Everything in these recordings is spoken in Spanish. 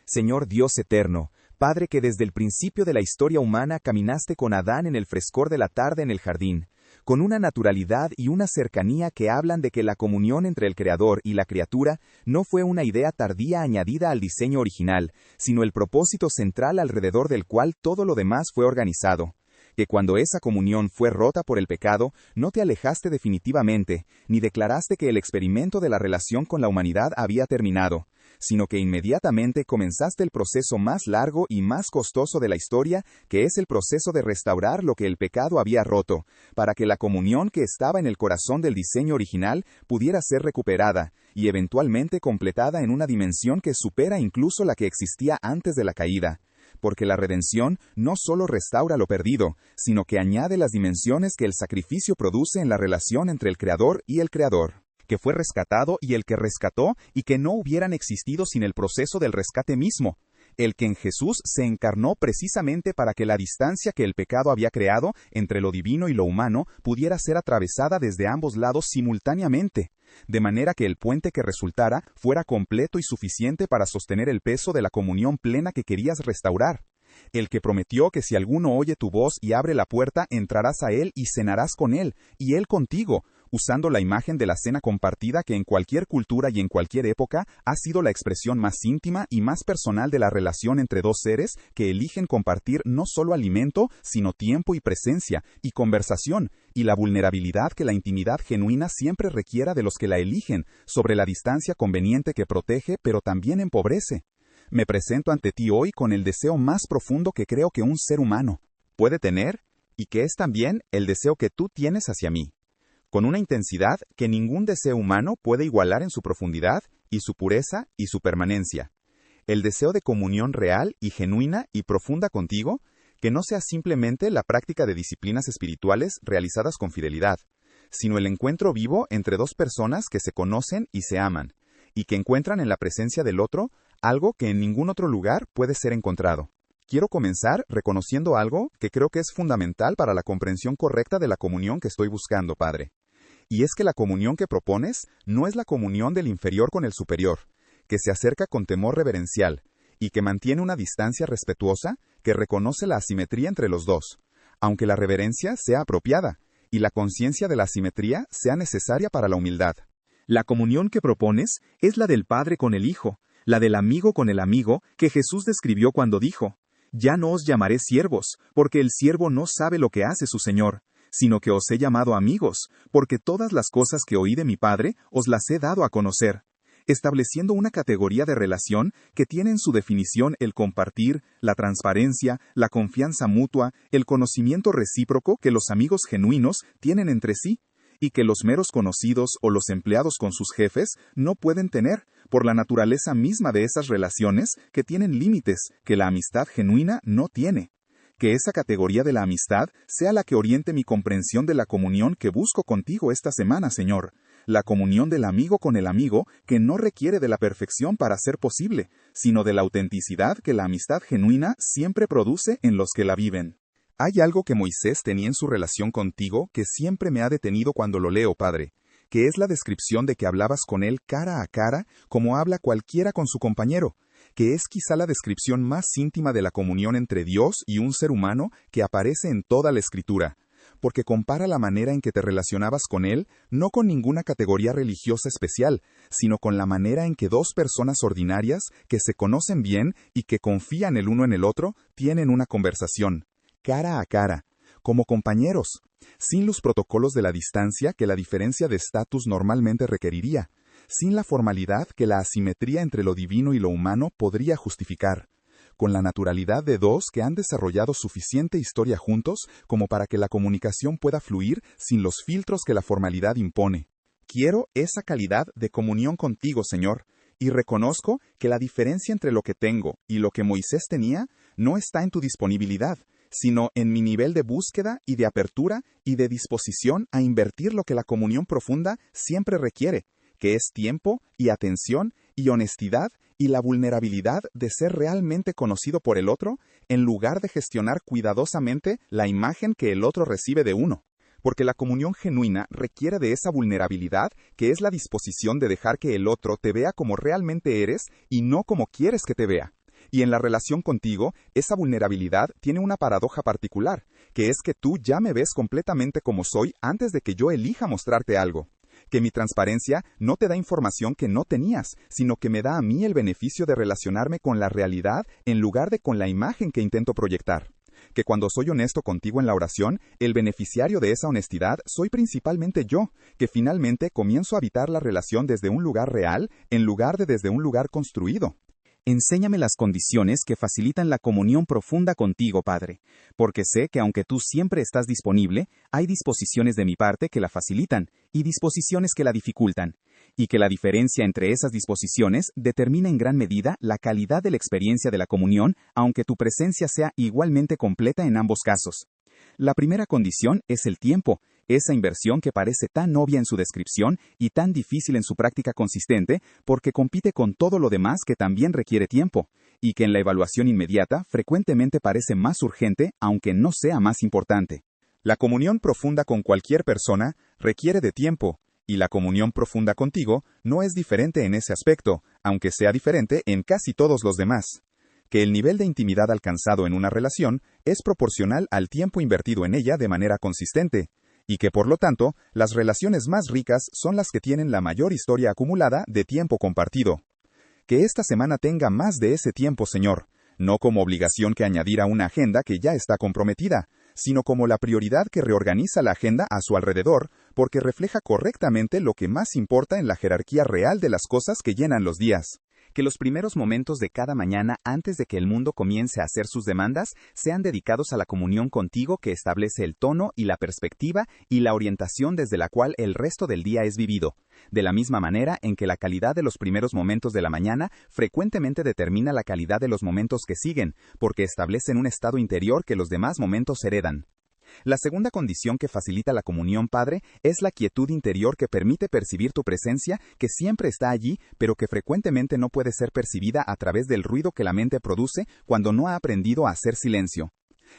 Señor Dios eterno, Padre que desde el principio de la historia humana caminaste con Adán en el frescor de la tarde en el jardín, con una naturalidad y una cercanía que hablan de que la comunión entre el Creador y la criatura no fue una idea tardía añadida al diseño original, sino el propósito central alrededor del cual todo lo demás fue organizado. Que cuando esa comunión fue rota por el pecado, no te alejaste definitivamente, ni declaraste que el experimento de la relación con la humanidad había terminado, sino que inmediatamente comenzaste el proceso más largo y más costoso de la historia, que es el proceso de restaurar lo que el pecado había roto, para que la comunión que estaba en el corazón del diseño original pudiera ser recuperada, y eventualmente completada en una dimensión que supera incluso la que existía antes de la caída. Porque la redención no solo restaura lo perdido, sino que añade las dimensiones que el sacrificio produce en la relación entre el Creador y el Creador, que fue rescatado y el que rescató, y que no hubieran existido sin el proceso del rescate mismo, el que en Jesús se encarnó precisamente para que la distancia que el pecado había creado entre lo divino y lo humano pudiera ser atravesada desde ambos lados simultáneamente, de manera que el puente que resultara fuera completo y suficiente para sostener el peso de la comunión plena que querías restaurar. El que prometió que si alguno oye tu voz y abre la puerta, entrarás a él y cenarás con él, y él contigo, usando la imagen de la cena compartida que en cualquier cultura y en cualquier época ha sido la expresión más íntima y más personal de la relación entre dos seres que eligen compartir no solo alimento, sino tiempo y presencia, y conversación, y la vulnerabilidad que la intimidad genuina siempre requiera de los que la eligen, sobre la distancia conveniente que protege pero también empobrece. Me presento ante ti hoy con el deseo más profundo que creo que un ser humano puede tener, y que es también el deseo que tú tienes hacia mí, con una intensidad que ningún deseo humano puede igualar en su profundidad, y su pureza, y su permanencia. El deseo de comunión real y genuina y profunda contigo, que no sea simplemente la práctica de disciplinas espirituales realizadas con fidelidad, sino el encuentro vivo entre dos personas que se conocen y se aman, y que encuentran en la presencia del otro algo que en ningún otro lugar puede ser encontrado. Quiero comenzar reconociendo algo que creo que es fundamental para la comprensión correcta de la comunión que estoy buscando, Padre. Y es que la comunión que propones no es la comunión del inferior con el superior, que se acerca con temor reverencial, y que mantiene una distancia respetuosa que reconoce la asimetría entre los dos, aunque la reverencia sea apropiada, y la conciencia de la asimetría sea necesaria para la humildad. La comunión que propones es la del Padre con el Hijo, la del amigo con el amigo que Jesús describió cuando dijo: «Ya no os llamaré siervos, porque el siervo no sabe lo que hace su Señor, sino que os he llamado amigos, porque todas las cosas que oí de mi Padre os las he dado a conocer», estableciendo una categoría de relación que tiene en su definición el compartir, la transparencia, la confianza mutua, el conocimiento recíproco que los amigos genuinos tienen entre sí, y que los meros conocidos o los empleados con sus jefes no pueden tener, por la naturaleza misma de esas relaciones que tienen límites que la amistad genuina no tiene. Que esa categoría de la amistad sea la que oriente mi comprensión de la comunión que busco contigo esta semana, Señor. La comunión del amigo con el amigo que no requiere de la perfección para ser posible, sino de la autenticidad que la amistad genuina siempre produce en los que la viven. Hay algo que Moisés tenía en su relación contigo que siempre me ha detenido cuando lo leo, Padre, que es la descripción de que hablabas con él cara a cara como habla cualquiera con su compañero, que es quizá la descripción más íntima de la comunión entre Dios y un ser humano que aparece en toda la Escritura, porque compara la manera en que te relacionabas con él no con ninguna categoría religiosa especial, sino con la manera en que dos personas ordinarias que se conocen bien y que confían el uno en el otro tienen una conversación, cara a cara, como compañeros, sin los protocolos de la distancia que la diferencia de estatus normalmente requeriría, sin la formalidad que la asimetría entre lo divino y lo humano podría justificar, con la naturalidad de dos que han desarrollado suficiente historia juntos como para que la comunicación pueda fluir sin los filtros que la formalidad impone. Quiero esa calidad de comunión contigo, Señor, y reconozco que la diferencia entre lo que tengo y lo que Moisés tenía no está en tu disponibilidad, sino en mi nivel de búsqueda y de apertura y de disposición a invertir lo que la comunión profunda siempre requiere, que es tiempo y atención y honestidad y la vulnerabilidad de ser realmente conocido por el otro, en lugar de gestionar cuidadosamente la imagen que el otro recibe de uno. Porque la comunión genuina requiere de esa vulnerabilidad que es la disposición de dejar que el otro te vea como realmente eres y no como quieres que te vea. Y en la relación contigo, esa vulnerabilidad tiene una paradoja particular, que es que tú ya me ves completamente como soy antes de que yo elija mostrarte algo. Que mi transparencia no te da información que no tenías, sino que me da a mí el beneficio de relacionarme con la realidad en lugar de con la imagen que intento proyectar. Que cuando soy honesto contigo en la oración, el beneficiario de esa honestidad soy principalmente yo, que finalmente comienzo a habitar la relación desde un lugar real en lugar de desde un lugar construido. Enséñame las condiciones que facilitan la comunión profunda contigo, Padre, porque sé que aunque tú siempre estás disponible, hay disposiciones de mi parte que la facilitan y disposiciones que la dificultan, y que la diferencia entre esas disposiciones determina en gran medida la calidad de la experiencia de la comunión, aunque tu presencia sea igualmente completa en ambos casos. La primera condición es el tiempo, esa inversión que parece tan obvia en su descripción y tan difícil en su práctica consistente, porque compite con todo lo demás que también requiere tiempo, y que en la evaluación inmediata frecuentemente parece más urgente, aunque no sea más importante. La comunión profunda con cualquier persona requiere de tiempo, y la comunión profunda contigo no es diferente en ese aspecto, aunque sea diferente en casi todos los demás. Que el nivel de intimidad alcanzado en una relación es proporcional al tiempo invertido en ella de manera consistente, y que por lo tanto, las relaciones más ricas son las que tienen la mayor historia acumulada de tiempo compartido. Que esta semana tenga más de ese tiempo, Señor, no como obligación que añadir a una agenda que ya está comprometida, sino como la prioridad que reorganiza la agenda a su alrededor, porque refleja correctamente lo que más importa en la jerarquía real de las cosas que llenan los días. Que los primeros momentos de cada mañana antes de que el mundo comience a hacer sus demandas sean dedicados a la comunión contigo que establece el tono y la perspectiva y la orientación desde la cual el resto del día es vivido, de la misma manera en que la calidad de los primeros momentos de la mañana frecuentemente determina la calidad de los momentos que siguen, porque establecen un estado interior que los demás momentos heredan. La segunda condición que facilita la comunión, Padre, es la quietud interior que permite percibir tu presencia, que siempre está allí, pero que frecuentemente no puede ser percibida a través del ruido que la mente produce cuando no ha aprendido a hacer silencio.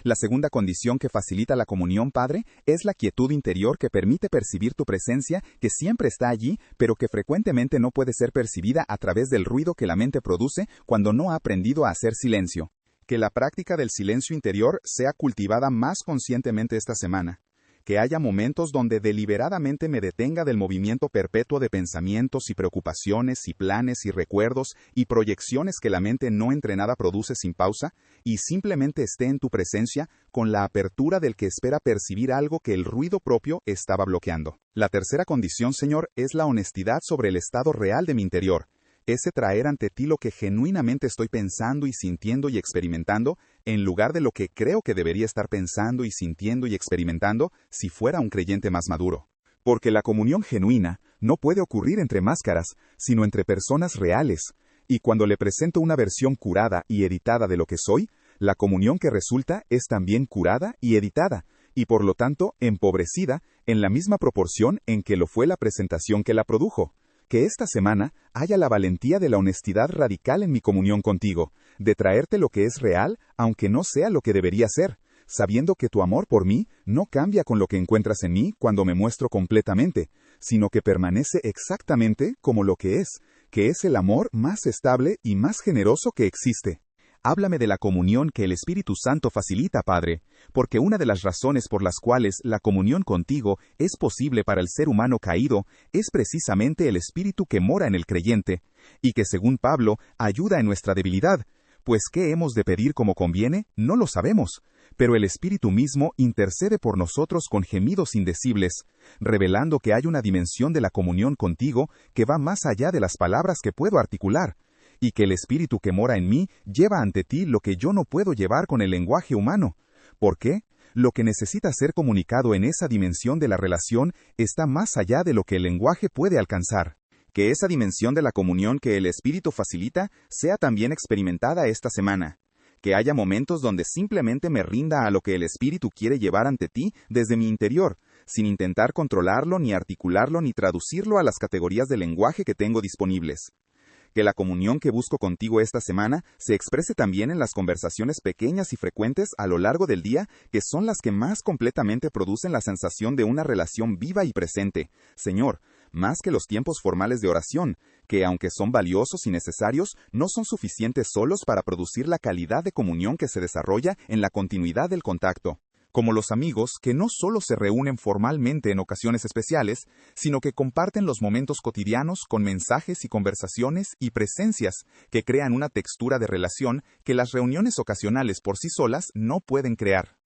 La segunda condición que facilita la comunión, Padre, es la quietud interior que permite percibir tu presencia, que siempre está allí, pero que frecuentemente no puede ser percibida a través del ruido que la mente produce cuando no ha aprendido a hacer silencio. Que la práctica del silencio interior sea cultivada más conscientemente esta semana. Que haya momentos donde deliberadamente me detenga del movimiento perpetuo de pensamientos y preocupaciones y planes y recuerdos y proyecciones que la mente no entrenada produce sin pausa, y simplemente esté en tu presencia con la apertura del que espera percibir algo que el ruido propio estaba bloqueando. La tercera condición, Señor, es la honestidad sobre el estado real de mi interior. Ese traer ante ti lo que genuinamente estoy pensando y sintiendo y experimentando, en lugar de lo que creo que debería estar pensando y sintiendo y experimentando si fuera un creyente más maduro. Porque la comunión genuina no puede ocurrir entre máscaras, sino entre personas reales, y cuando le presento una versión curada y editada de lo que soy, la comunión que resulta es también curada y editada, y por lo tanto empobrecida en la misma proporción en que lo fue la presentación que la produjo. Que esta semana haya la valentía de la honestidad radical en mi comunión contigo, de traerte lo que es real, aunque no sea lo que debería ser, sabiendo que tu amor por mí no cambia con lo que encuentras en mí cuando me muestro completamente, sino que permanece exactamente como lo que es el amor más estable y más generoso que existe. Háblame de la comunión que el Espíritu Santo facilita, Padre, porque una de las razones por las cuales la comunión contigo es posible para el ser humano caído es precisamente el Espíritu que mora en el creyente, y que según Pablo ayuda en nuestra debilidad, pues ¿qué hemos de pedir como conviene? No lo sabemos, pero el Espíritu mismo intercede por nosotros con gemidos indecibles, revelando que hay una dimensión de la comunión contigo que va más allá de las palabras que puedo articular, y que el Espíritu que mora en mí lleva ante ti lo que yo no puedo llevar con el lenguaje humano. ¿Por qué? Lo que necesita ser comunicado en esa dimensión de la relación está más allá de lo que el lenguaje puede alcanzar. Que esa dimensión de la comunión que el Espíritu facilita sea también experimentada esta semana. Que haya momentos donde simplemente me rinda a lo que el Espíritu quiere llevar ante ti desde mi interior, sin intentar controlarlo, ni articularlo, ni traducirlo a las categorías de lenguaje que tengo disponibles. Que la comunión que busco contigo esta semana se exprese también en las conversaciones pequeñas y frecuentes a lo largo del día, que son las que más completamente producen la sensación de una relación viva y presente. Señor, más que los tiempos formales de oración, que aunque son valiosos y necesarios, no son suficientes solos para producir la calidad de comunión que se desarrolla en la continuidad del contacto. Como los amigos que no solo se reúnen formalmente en ocasiones especiales, sino que comparten los momentos cotidianos con mensajes y conversaciones y presencias que crean una textura de relación que las reuniones ocasionales por sí solas no pueden crear.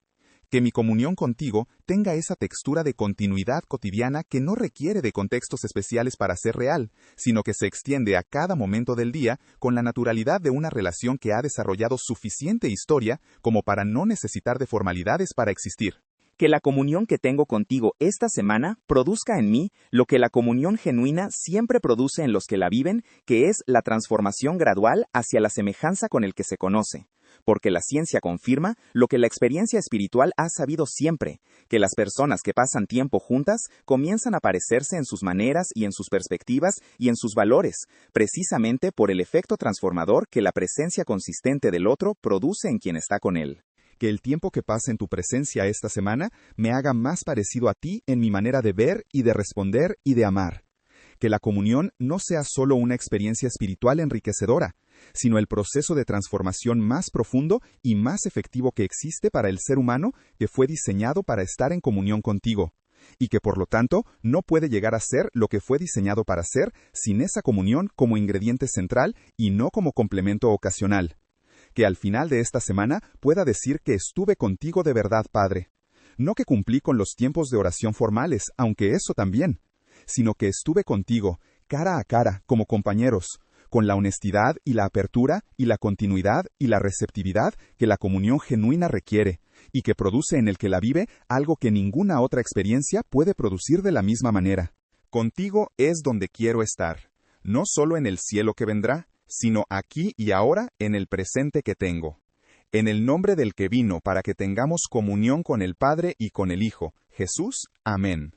Que mi comunión contigo tenga esa textura de continuidad cotidiana que no requiere de contextos especiales para ser real, sino que se extiende a cada momento del día con la naturalidad de una relación que ha desarrollado suficiente historia como para no necesitar de formalidades para existir. Que la comunión que tengo contigo esta semana produzca en mí lo que la comunión genuina siempre produce en los que la viven, que es la transformación gradual hacia la semejanza con el que se conoce. Porque la ciencia confirma lo que la experiencia espiritual ha sabido siempre, que las personas que pasan tiempo juntas comienzan a parecerse en sus maneras y en sus perspectivas y en sus valores, precisamente por el efecto transformador que la presencia consistente del otro produce en quien está con él. Que el tiempo que pase en tu presencia esta semana me haga más parecido a ti en mi manera de ver y de responder y de amar. Que la comunión no sea solo una experiencia espiritual enriquecedora, sino el proceso de transformación más profundo y más efectivo que existe para el ser humano que fue diseñado para estar en comunión contigo, y que por lo tanto no puede llegar a ser lo que fue diseñado para ser sin esa comunión como ingrediente central y no como complemento ocasional. Que al final de esta semana pueda decir que estuve contigo de verdad, Padre. No que cumplí con los tiempos de oración formales, aunque eso también, sino que estuve contigo, cara a cara, como compañeros, con la honestidad y la apertura y la continuidad y la receptividad que la comunión genuina requiere, y que produce en el que la vive algo que ninguna otra experiencia puede producir de la misma manera. Contigo es donde quiero estar, no solo en el cielo que vendrá, sino aquí y ahora en el presente que tengo. En el nombre del que vino para que tengamos comunión con el Padre y con el Hijo, Jesús. Amén.